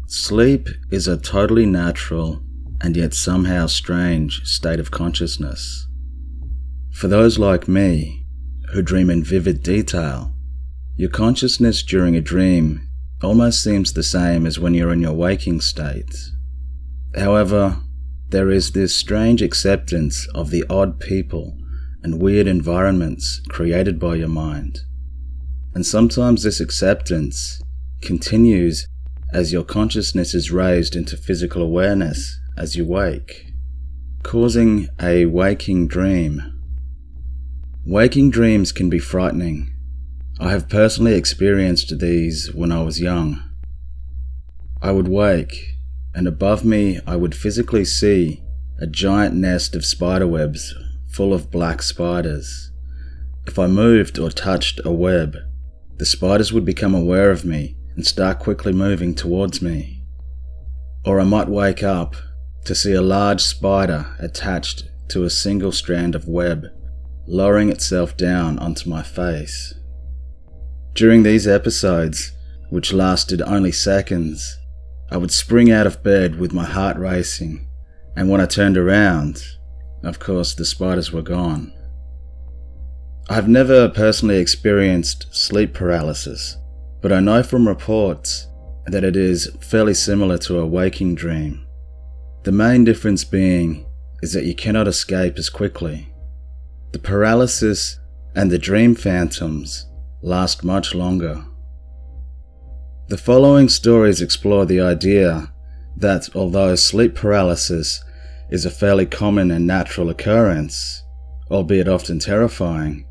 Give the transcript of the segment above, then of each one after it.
Sleep is a totally natural and yet somehow strange state of consciousness. For those like me, who dream in vivid detail, your consciousness during a dream almost seems the same as when you're in your waking state. However, there is this strange acceptance of the odd people and weird environments created by your mind. And sometimes this acceptance continues as your consciousness is raised into physical awareness as you wake, causing a waking dream. Waking dreams can be frightening. I have personally experienced these when I was young. I would wake, and above me I would physically see a giant nest of spiderwebs full of black spiders. If I moved or touched a web, the spiders would become aware of me and start quickly moving towards me. Or I might wake up to see a large spider attached to a single strand of web, lowering itself down onto my face. During these episodes, which lasted only seconds, I would spring out of bed with my heart racing, and when I turned around, of course the spiders were gone. I have never personally experienced sleep paralysis, but I know from reports that it is fairly similar to a waking dream. The main difference being is that you cannot escape as quickly. The paralysis and the dream phantoms last much longer. The following stories explore the idea that although sleep paralysis is a fairly common and natural occurrence, albeit often terrifying,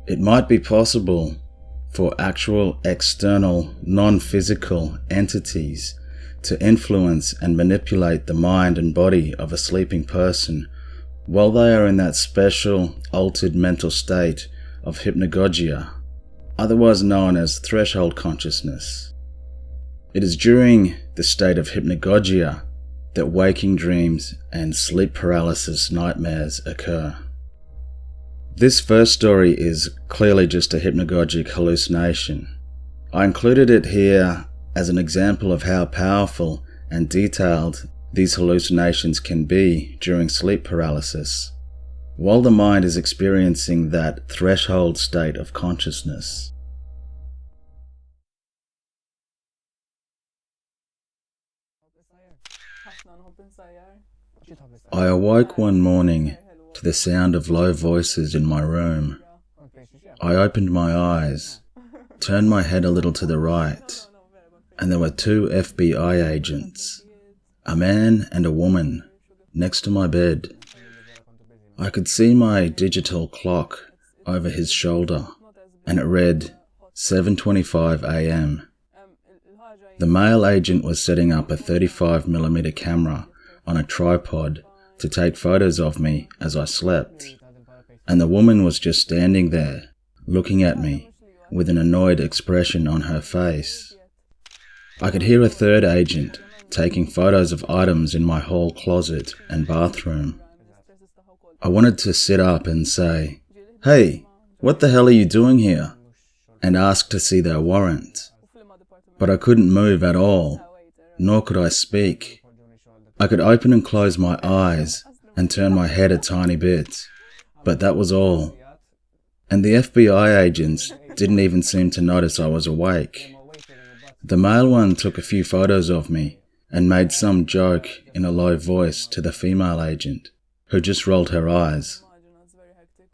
it might be possible for actual external, non-physical entities to influence and manipulate the mind and body of a sleeping person while they are in that special, altered mental state of hypnagogia, otherwise known as threshold consciousness. It is during the state of hypnagogia that waking dreams and sleep paralysis nightmares occur. This first story is clearly just a hypnagogic hallucination. I included it here as an example of how powerful and detailed these hallucinations can be during sleep paralysis, while the mind is experiencing that threshold state of consciousness. I awoke one morning to the sound of low voices in my room. I opened my eyes, turned my head a little to the right, and there were two FBI agents, a man and a woman, next to my bed. I could see my digital clock over his shoulder, and it read 7:25 a.m. The male agent was setting up a 35mm camera on a tripod to take photos of me as I slept, and the woman was just standing there, looking at me, with an annoyed expression on her face. I could hear a third agent taking photos of items in my hall closet and bathroom. I wanted to sit up and say, "Hey, what the hell are you doing here?" and ask to see their warrant. But I couldn't move at all, nor could I speak. I could open and close my eyes and turn my head a tiny bit, but that was all. And the FBI agents didn't even seem to notice I was awake. The male one took a few photos of me and made some joke in a low voice to the female agent, who just rolled her eyes.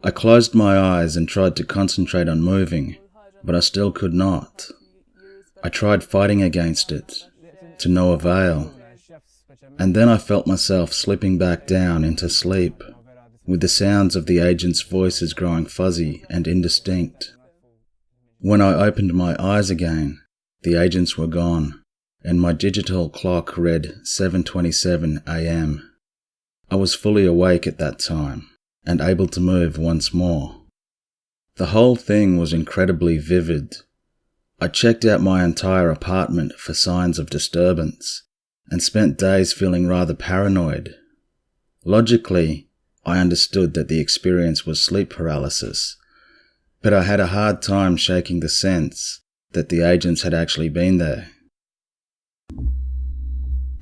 I closed my eyes and tried to concentrate on moving, but I still could not. I tried fighting against it, to no avail. And then I felt myself slipping back down into sleep, with the sounds of the agents' voices growing fuzzy and indistinct. When I opened my eyes again, the agents were gone, and my digital clock read 7:27 a.m. I was fully awake at that time, and able to move once more. The whole thing was incredibly vivid. I checked out my entire apartment for signs of disturbance, and spent days feeling rather paranoid. Logically, I understood that the experience was sleep paralysis, but I had a hard time shaking the sense that the agents had actually been there.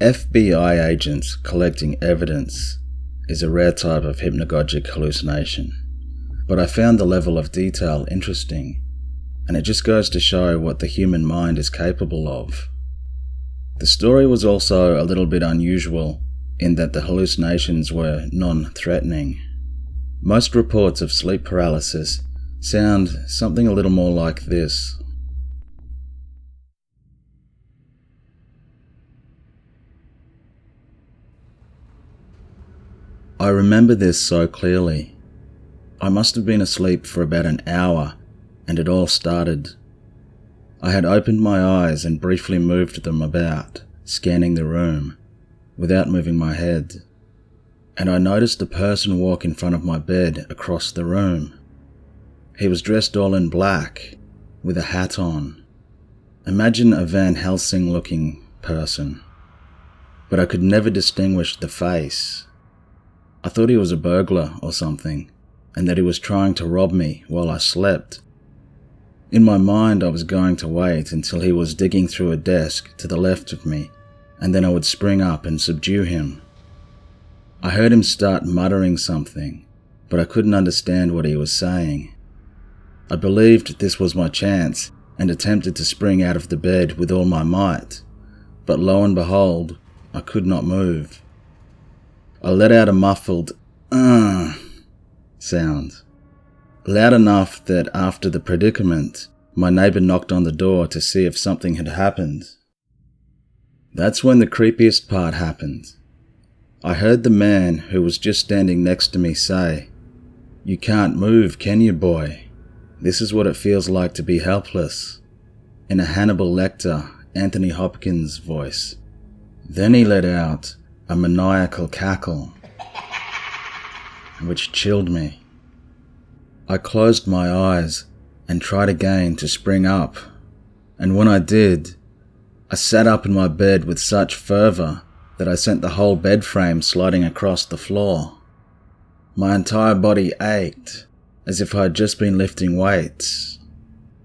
FBI agents collecting evidence is a rare type of hypnagogic hallucination, but I found the level of detail interesting, and it just goes to show what the human mind is capable of. The story was also a little bit unusual in that the hallucinations were non-threatening. Most reports of sleep paralysis sound something a little more like this. I remember this so clearly. I must have been asleep for about an hour, and it all started. I had opened my eyes and briefly moved them about, scanning the room, without moving my head, and I noticed a person walk in front of my bed across the room. He was dressed all in black, with a hat on. Imagine a Van Helsing-looking person, but I could never distinguish the face. I thought he was a burglar or something, and that he was trying to rob me while I slept. In my mind, I was going to wait until he was digging through a desk to the left of me, and then I would spring up and subdue him. I heard him start muttering something, but I couldn't understand what he was saying. I believed this was my chance and attempted to spring out of the bed with all my might, but lo and behold, I could not move. I let out a muffled sound, loud enough that after the predicament, my neighbour knocked on the door to see if something had happened. That's when the creepiest part happened. I heard the man who was just standing next to me say, "You can't move, can you, boy? This is what it feels like to be helpless," in a Hannibal Lecter, Anthony Hopkins voice. Then he let out a maniacal cackle, which chilled me. I closed my eyes and tried again to spring up, and when I did, I sat up in my bed with such fervour that I sent the whole bed frame sliding across the floor. My entire body ached, as if I had just been lifting weights.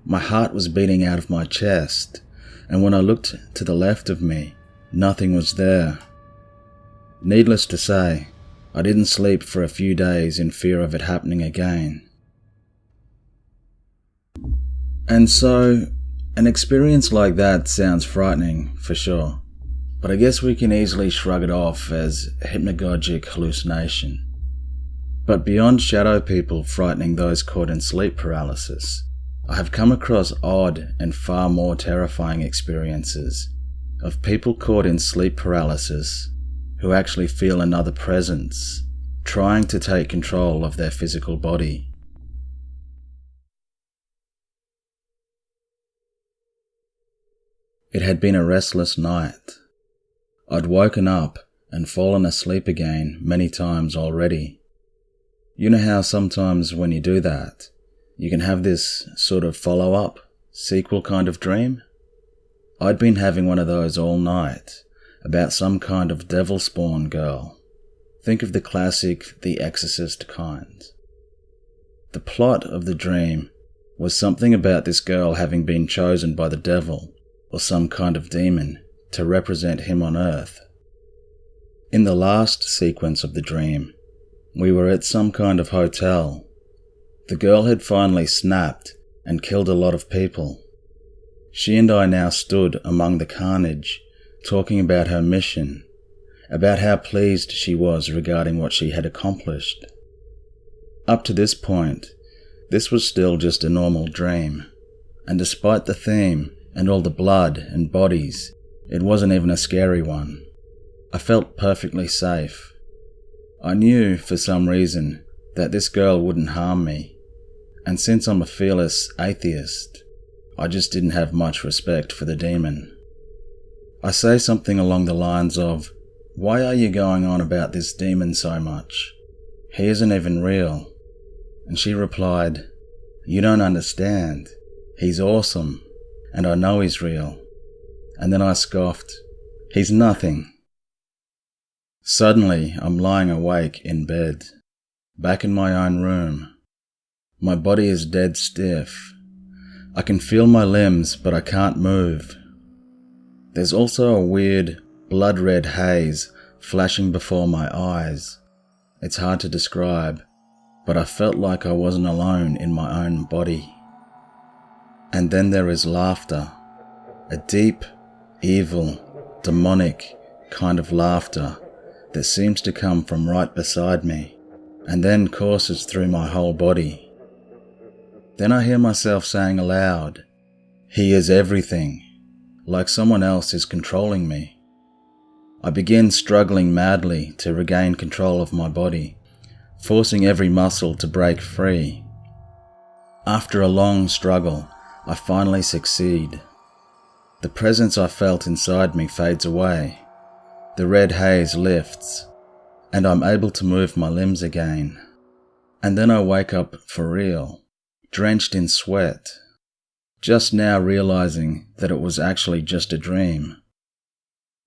My heart was beating out of my chest, and when I looked to the left of me, nothing was there. Needless to say, I didn't sleep for a few days in fear of it happening again. And so, an experience like that sounds frightening, for sure, but I guess we can easily shrug it off as hypnagogic hallucination. But beyond shadow people frightening those caught in sleep paralysis, I have come across odd and far more terrifying experiences of people caught in sleep paralysis who actually feel another presence, trying to take control of their physical body. It had been a restless night. I'd woken up and fallen asleep again many times already. You know how sometimes when you do that, you can have this sort of follow-up, sequel kind of dream? I'd been having one of those all night, about some kind of devil-spawn girl. Think of the classic The Exorcist kind. The plot of the dream was something about this girl having been chosen by the devil, or some kind of demon, to represent him on earth. In the last sequence of the dream, we were at some kind of hotel. The girl had finally snapped and killed a lot of people. She and I now stood among the carnage, talking about her mission, about how pleased she was regarding what she had accomplished. Up to this point, this was still just a normal dream, and despite the theme and all the blood and bodies, it wasn't even a scary one. I felt perfectly safe. I knew, for some reason, that this girl wouldn't harm me, and since I'm a fearless atheist, I just didn't have much respect for the demon. I say something along the lines of, "Why are you going on about this demon so much? He isn't even real." And she replied, "You don't understand. He's awesome, and I know he's real." And then I scoffed, "He's nothing." Suddenly, I'm lying awake in bed, back in my own room. My body is dead stiff. I can feel my limbs, but I can't move. There's also a weird, blood red haze flashing before my eyes. It's hard to describe, but I felt like I wasn't alone in my own body. And then there is laughter, a deep, evil, demonic kind of laughter that seems to come from right beside me and then courses through my whole body. Then I hear myself saying aloud, "He is everything," like someone else is controlling me. I begin struggling madly to regain control of my body, forcing every muscle to break free. After a long struggle, I finally succeed. The presence I felt inside me fades away. The red haze lifts, and I'm able to move my limbs again. And then I wake up for real, drenched in sweat, just now realizing that it was actually just a dream.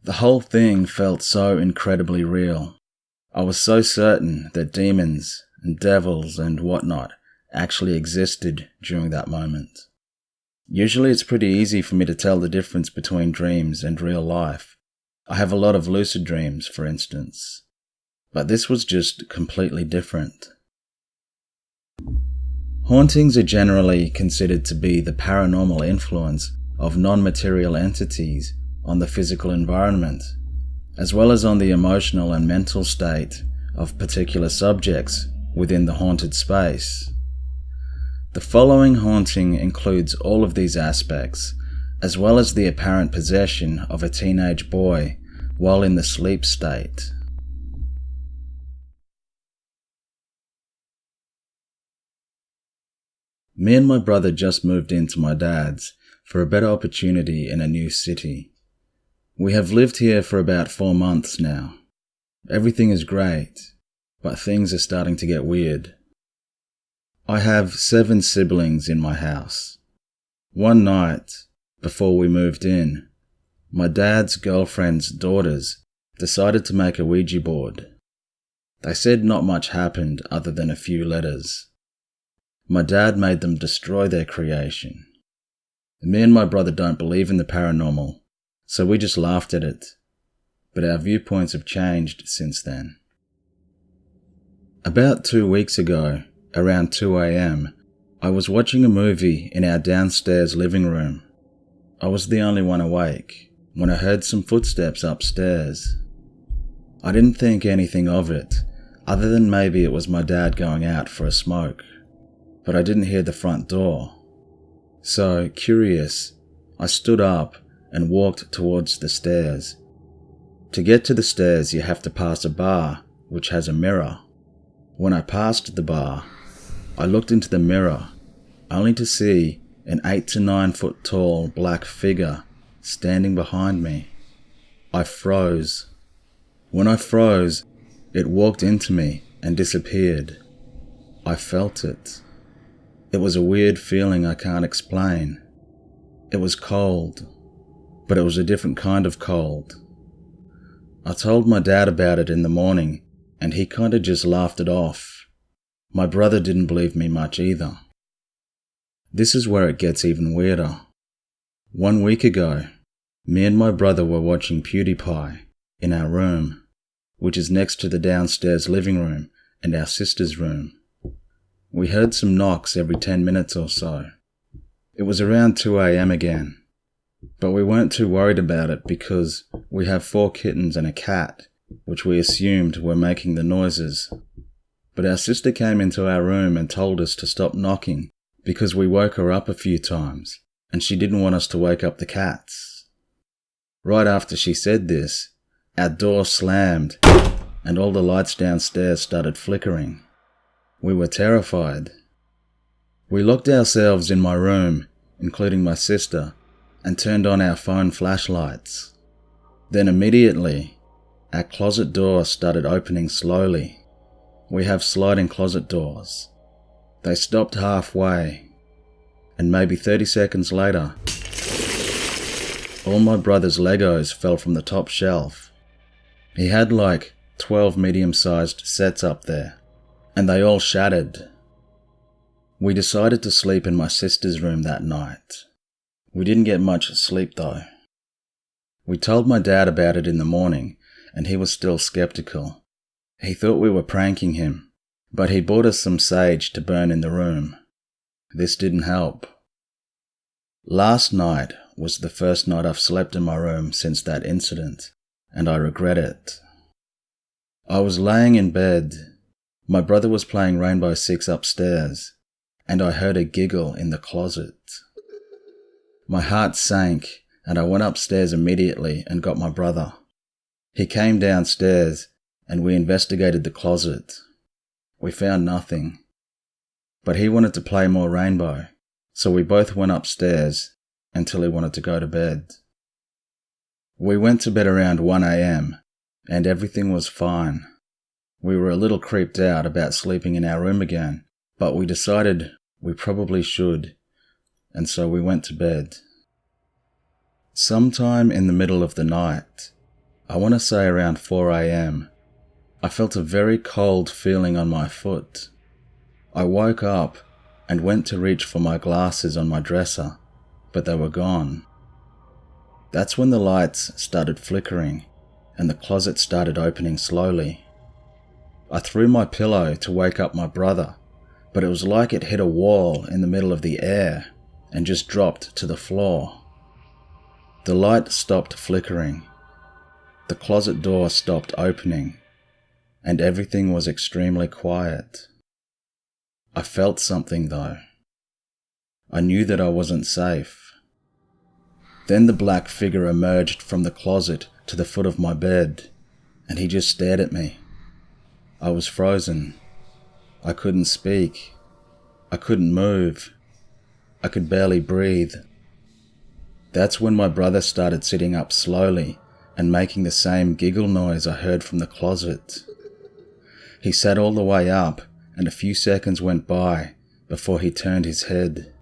The whole thing felt so incredibly real. I was so certain that demons and devils and whatnot actually existed during that moment. Usually it's pretty easy for me to tell the difference between dreams and real life. I have a lot of lucid dreams, for instance. But this was just completely different. Hauntings are generally considered to be the paranormal influence of non-material entities on the physical environment, as well as on the emotional and mental state of particular subjects within the haunted space. The following haunting includes all of these aspects, as well as the apparent possession of a teenage boy while in the sleep state. Me and my brother just moved into my dad's for a better opportunity in a new city. We have lived here for about 4 months now. Everything is great, but things are starting to get weird. I have 7 siblings in my house. One night, before we moved in, my dad's girlfriend's daughters decided to make a Ouija board. They said not much happened other than a few letters. My dad made them destroy their creation. Me and my brother don't believe in the paranormal, so we just laughed at it. But our viewpoints have changed since then. About 2 weeks ago, around 2 a.m, I was watching a movie in our downstairs living room. I was the only one awake when I heard some footsteps upstairs. I didn't think anything of it, other than maybe it was my dad going out for a smoke. But I didn't hear the front door. So, curious, I stood up and walked towards the stairs. To get to the stairs, you have to pass a bar, which has a mirror. When I passed the bar, I looked into the mirror, only to see an 8 to 9 foot tall black figure standing behind me. I froze. When I froze, it walked into me and disappeared. I felt it. It was a weird feeling I can't explain. It was cold, but it was a different kind of cold. I told my dad about it in the morning, and he kinda just laughed it off. My brother didn't believe me much either. This is where it gets even weirder. 1 week ago, me and my brother were watching PewDiePie in our room, which is next to the downstairs living room and our sister's room. We heard some knocks every 10 minutes or so. It was around 2 a.m. again, but we weren't too worried about it because we have 4 kittens and a cat, which we assumed were making the noises. But our sister came into our room and told us to stop knocking because we woke her up a few times, and she didn't want us to wake up the cats. Right after she said this, our door slammed, and all the lights downstairs started flickering. We were terrified. We locked ourselves in my room, including my sister, and turned on our phone flashlights. Then immediately, our closet door started opening slowly. We have sliding closet doors. They stopped halfway, and maybe 30 seconds later, all my brother's Legos fell from the top shelf. He had like 12 medium-sized sets up there, and they all shattered. We decided to sleep in my sister's room that night. We didn't get much sleep though. We told my dad about it in the morning, and he was still skeptical. He thought we were pranking him, but he bought us some sage to burn in the room. This didn't help. Last night was the first night I've slept in my room since that incident, and I regret it. I was laying in bed. My brother was playing Rainbow Six upstairs, and I heard a giggle in the closet. My heart sank, and I went upstairs immediately and got my brother. He came downstairs, and we investigated the closet. We found nothing. But he wanted to play more Rainbow, so we both went upstairs until he wanted to go to bed. We went to bed around 1 a.m, and everything was fine. We were a little creeped out about sleeping in our room again, but we decided we probably should, and so we went to bed. Sometime in the middle of the night, I want to say around 4 a.m, I felt a very cold feeling on my foot. I woke up and went to reach for my glasses on my dresser, but they were gone. That's when the lights started flickering and the closet started opening slowly. I threw my pillow to wake up my brother, but it was like it hit a wall in the middle of the air and just dropped to the floor. The light stopped flickering. The closet door stopped opening, and everything was extremely quiet. I felt something though. I knew that I wasn't safe. Then the black figure emerged from the closet to the foot of my bed, and he just stared at me. I was frozen. I couldn't speak. I couldn't move. I could barely breathe. That's when my brother started sitting up slowly and making the same giggle noise I heard from the closet. He sat all the way up, and a few seconds went by before he turned his head.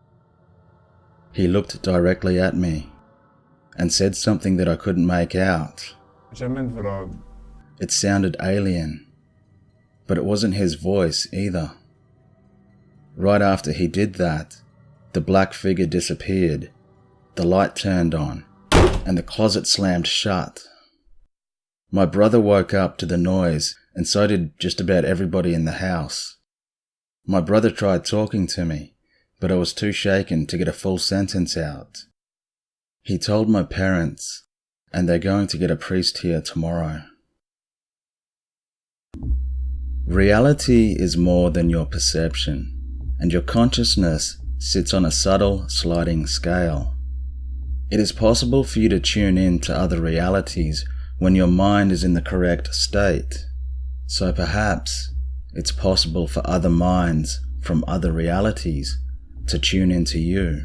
He looked directly at me and said something that I couldn't make out. It sounded alien, but it wasn't his voice either. Right after he did that, the black figure disappeared, the light turned on, and the closet slammed shut. My brother woke up to the noise, and so did just about everybody in the house. My brother tried talking to me, but I was too shaken to get a full sentence out. He told my parents, and they're going to get a priest here tomorrow. Reality is more than your perception, and your consciousness sits on a subtle, sliding scale. It is possible for you to tune in to other realities when your mind is in the correct state. So perhaps it's possible for other minds from other realities to tune into you.